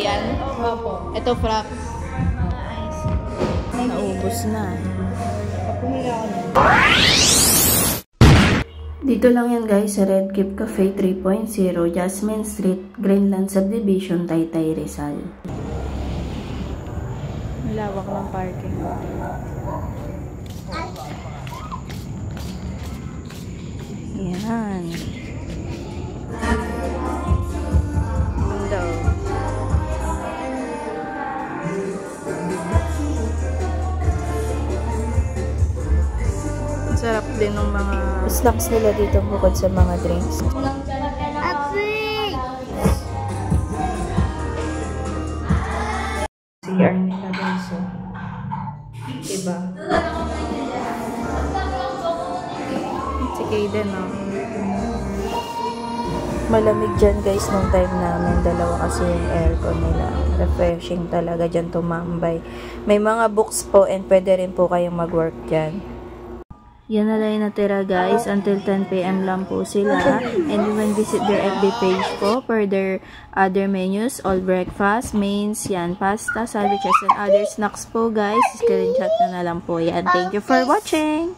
yan? Opo. Ito frappe. Naubos na. Pumili ako na. Dito lang yan guys sa Red Keep Cafe 3.0, Jasmine Street, Greenland Subdivision, Taytay, Rizal. Malawak ng parking. Yan. Hello. Sarap din ng mga snacks nila dito bukod sa mga drinks. CR nila guys. Diba? Si Kaden, no? Malamig dyan guys nung time namin. Dalawa kasi yung aircon nila. Refreshing talaga dyan tumambay. May mga books po and pwede rin po kayong mag-work dyan. Yan na lang yung natira guys. Until 10 PM lang po sila. And you can visit their FB page po for their other menus. All breakfast, mains, yan, pasta, sandwiches, and other snacks po guys. Screenshot na lang po yan. Thank you for watching!